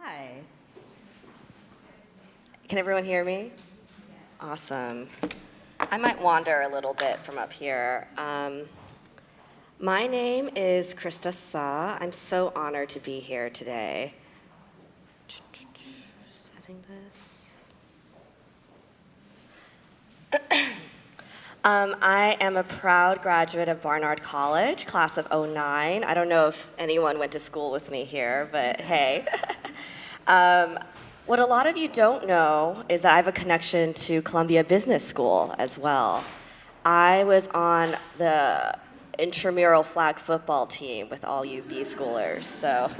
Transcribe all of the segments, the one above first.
Hi. Can everyone hear me? Awesome. I might wander a little bit from up here. My name is Krista Suh. I'm so honored to be here today. Setting this. I am a proud graduate of Barnard College, class of '09. I don't know if anyone went to school with me here, but hey. What a lot of you don't know is that I have a connection to Columbia Business School as well. I was on the intramural flag football team with all you B schoolers, so.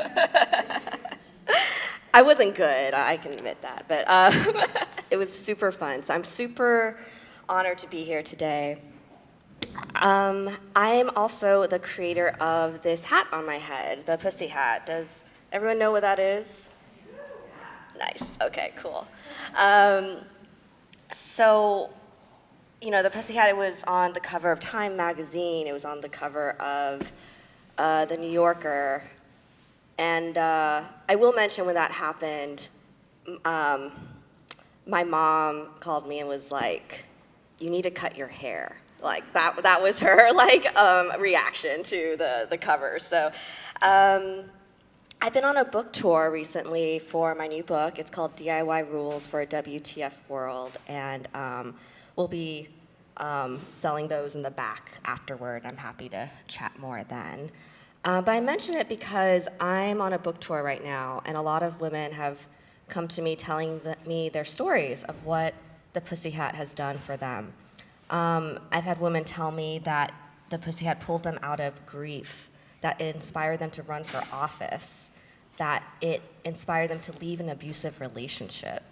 I wasn't good, I can admit that, but it was super fun. So I'm super honored to be here today. I am also the creator of this hat on my head, the Pussyhat. Does everyone know what that is? Nice, okay, cool. So, the Pussyhat, it was on the cover of Time magazine, it was on the cover of the New Yorker, and I will mention when that happened, my mom called me and was like, you need to cut your hair. Like, that was her, reaction to the cover. So, I've been on a book tour recently for my new book. It's called DIY Rules for a WTF World, and we'll be selling those in the back afterward. I'm happy to chat more then. But I mention it because I'm on a book tour right now, and a lot of women have come to me telling me their stories of what the Pussyhat has done for them. I've had women tell me that the Pussyhat pulled them out of grief, that it inspired them to run for office, that it inspired them to leave an abusive relationship.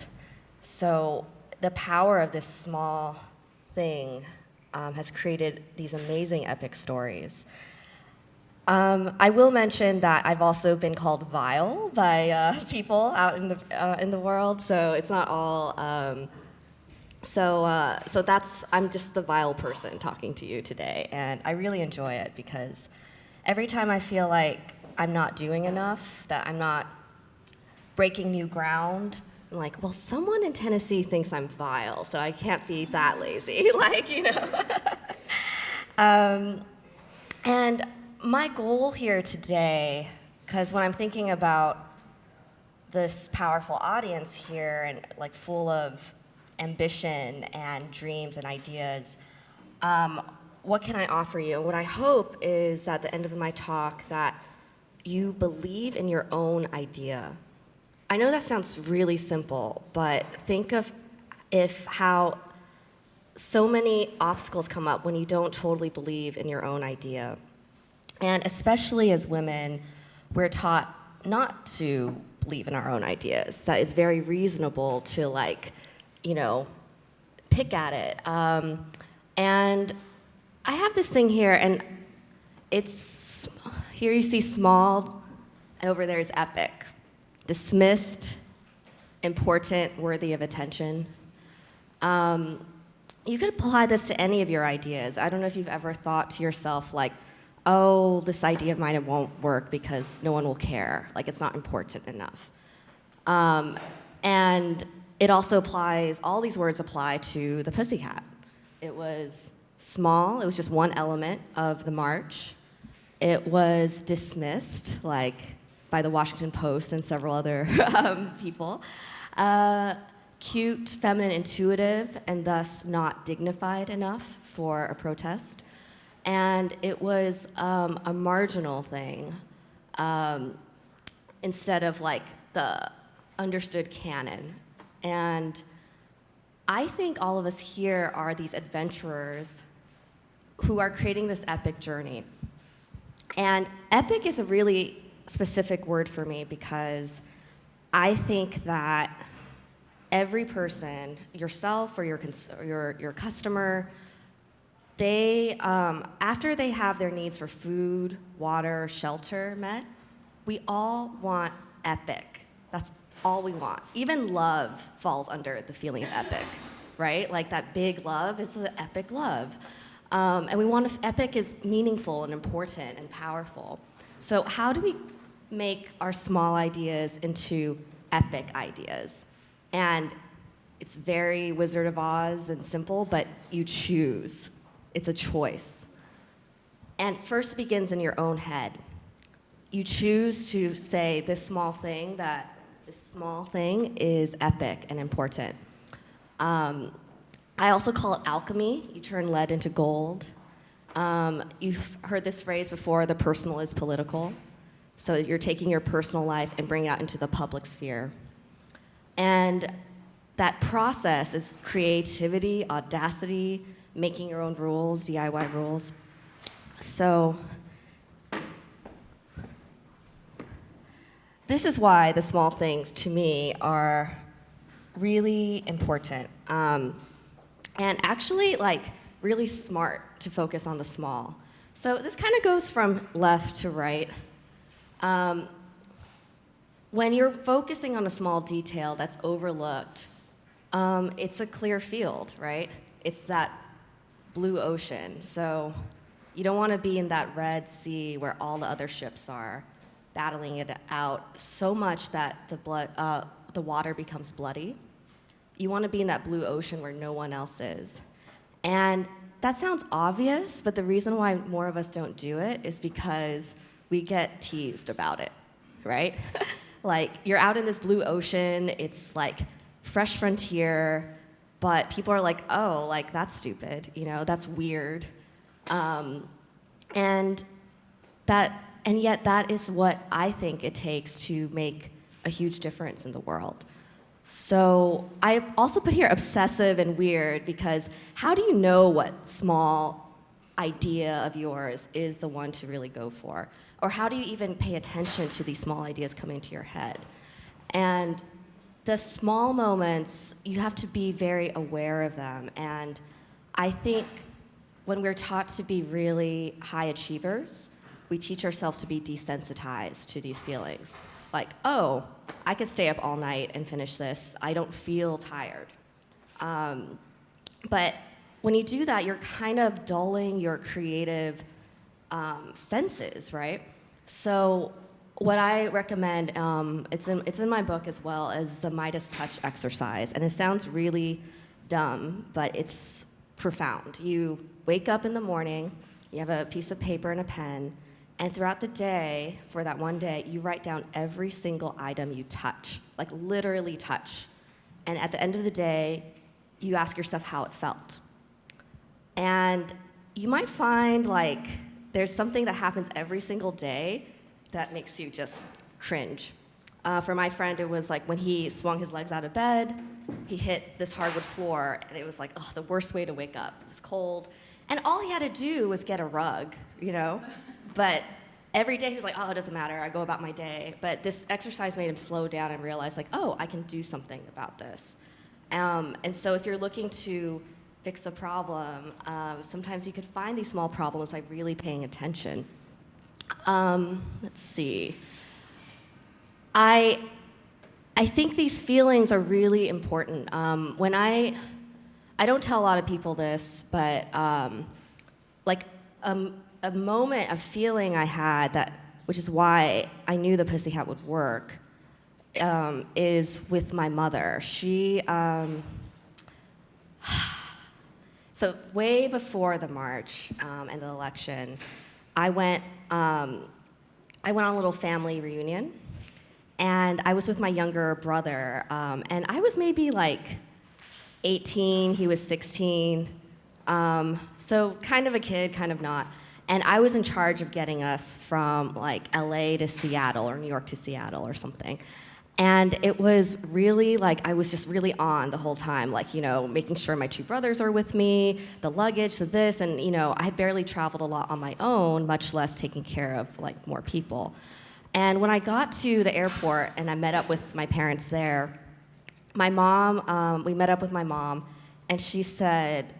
So the power of this small thing has created these amazing epic stories. I will mention that I've also been called vile by people out in the world, so it's not all. So I'm just the vile person talking to you today, and I really enjoy it because every time I feel like I'm not doing enough, that I'm not breaking new ground, I'm like, well, someone in Tennessee thinks I'm vile, so I can't be that lazy, And my goal here today, because when I'm thinking about this powerful audience here and full of ambition and dreams and ideas, what can I offer you? And what I hope is at the end of my talk that you believe in your own idea. I know that sounds really simple, but think of how so many obstacles come up when you don't totally believe in your own idea. And especially as women, we're taught not to believe in our own ideas, that it's very reasonable to pick at it. And I have this thing here, and it's, here you see small, and over there is epic. Dismissed, important, worthy of attention. You could apply this to any of your ideas. I don't know if you've ever thought to yourself, oh, this idea of mine won't work because no one will care. It's not important enough. And it also applies, all these words apply to the Pussyhat. It was small, it was just one element of the march. It was dismissed, by the Washington Post and several other people. Cute, feminine, intuitive, and thus not dignified enough for a protest. And it was a marginal thing instead of the understood canon. And I think all of us here are these adventurers who are creating this epic journey. And epic is a really specific word for me because I think that every person, yourself or your customer, they, after they have their needs for food, water, shelter met, we all want epic. That's all we want. Even love falls under the feeling of epic, right? That big love is an epic love. And we want, if epic is meaningful and important and powerful. So how do we make our small ideas into epic ideas. And it's very Wizard of Oz and simple, but you choose. It's a choice. And first begins in your own head. You choose to say this small thing is epic and important. I also call it alchemy. You turn lead into gold. You've heard this phrase before, the personal is political. So you're taking your personal life and bringing it out into the public sphere. And that process is creativity, audacity, making your own rules, DIY rules. So this is why the small things, to me, are really important. And actually, really smart to focus on the small. So this kind of goes from left to right. When you're focusing on a small detail that's overlooked, it's a clear field, right? It's that blue ocean. So you don't want to be in that Red Sea where all the other ships are, battling it out so much that the water becomes bloody. You want to be in that blue ocean where no one else is. And that sounds obvious, but the reason why more of us don't do it is because we get teased about it, right? You're out in this blue ocean, it's fresh frontier, but people are like, oh, that's stupid, that's weird. And yet that is what I think it takes to make a huge difference in the world. So I also put here obsessive and weird, because how do you know what small idea of yours is the one to really go for? Or how do you even pay attention to these small ideas coming to your head? And the small moments, you have to be very aware of them. And I think when we're taught to be really high achievers, we teach ourselves to be desensitized to these feelings. Oh, I could stay up all night and finish this. I don't feel tired. But when you do that, you're kind of dulling your creative senses, right? So what I recommend, it's in my book as well, is the Midas touch exercise. And it sounds really dumb, but it's profound. You wake up in the morning, you have a piece of paper and a pen, and throughout the day, for that one day, you write down every single item you touch, literally touch. And at the end of the day, you ask yourself how it felt. And you might find there's something that happens every single day that makes you just cringe. For my friend, it was when he swung his legs out of bed, he hit this hardwood floor, and it was the worst way to wake up. It was cold. And all he had to do was get a rug, But every day he was oh, it doesn't matter, I go about my day. But this exercise made him slow down and realize oh, I can do something about this. And so if you're looking to fix a problem, sometimes you could find these small problems by really paying attention. Let's see. I think these feelings are really important. When I don't tell a lot of people this, but a moment, a feeling I had which is why I knew the Pussyhat would work, is with my mother. She, so way before the march and the election, I went on a little family reunion, and I was with my younger brother, and I was maybe 18, he was 16, so kind of a kid, kind of not. And I was in charge of getting us from LA to Seattle or New York to Seattle or something. And it was really I was just really on the whole time, making sure my two brothers are with me, the luggage, this, and I had barely traveled a lot on my own, much less taking care of more people. And when I got to the airport and I met up with my parents there, my mom, we met up with my mom, and she said,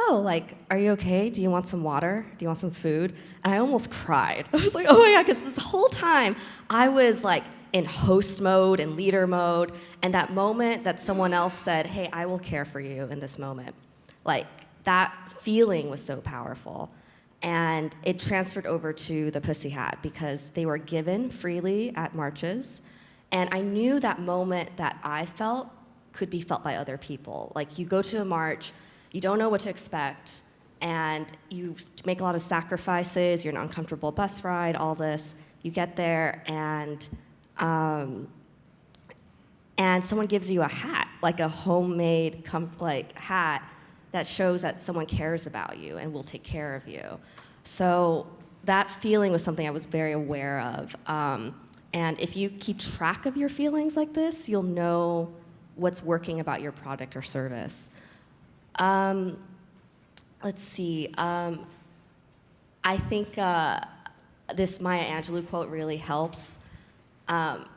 oh, are you okay? Do you want some water? Do you want some food? And I almost cried. I was oh my God, because this whole time I was in host mode and leader mode, and that moment that someone else said, hey, I will care for you in this moment, that feeling was so powerful. And it transferred over to the Pussyhat because they were given freely at marches, And I knew that moment that I felt could be felt by other people. Like, you go to a march, you don't know what to expect, and you make a lot of sacrifices, you're an uncomfortable bus ride, all this. You get there, and someone gives you a hat, like a homemade hat that shows that someone cares about you and will take care of you. So that feeling was something I was very aware of. And if you keep track of your feelings like this, you'll know what's working about your product or service. Let's see. I think this Maya Angelou quote really helps,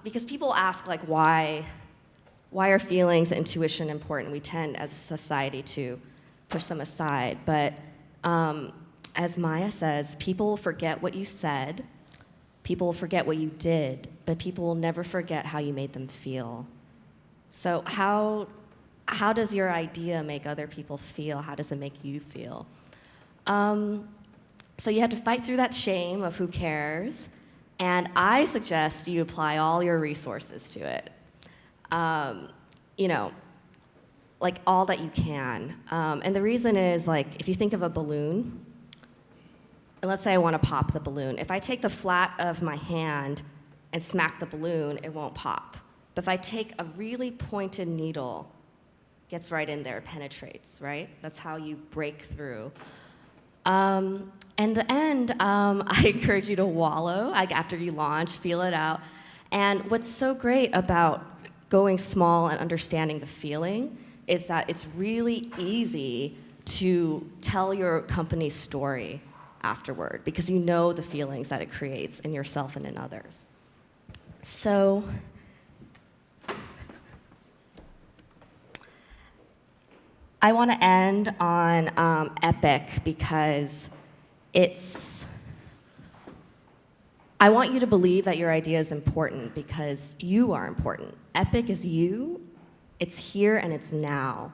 because people ask, like, why are feelings and intuition important? We tend, as a society, to push them aside. But as Maya says, people will forget what you said, people will forget what you did, but people will never forget how you made them feel. So how does your idea make other people feel? How does it make you feel? So you have to fight through that shame of who cares, and I suggest you apply all your resources to it. You know, like all that you can. And the reason is, like, if you think of a balloon, and let's say I want to pop the balloon. If I take the flat of my hand and smack the balloon, it won't pop. But if I take a really pointed needle, it gets right in there, penetrates, right? That's how you break through. In the end, I encourage you to wallow, like, after you launch, feel it out. And what's so great about going small and understanding the feeling is that it's really easy to tell your company's story afterward, because you know the feelings that it creates in yourself and in others. So I want to end on Epic, because I want you to believe that your idea is important, because you are important. Epic is you. It's here and it's now.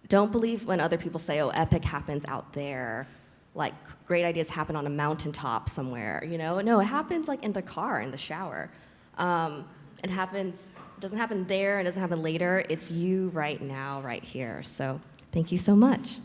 Don't believe when other people say, oh, Epic happens out there, like great ideas happen on a mountaintop somewhere, you know? No, it happens like in the car, in the shower. It doesn't happen there, it doesn't happen later. It's you right now, right here. So thank you so much.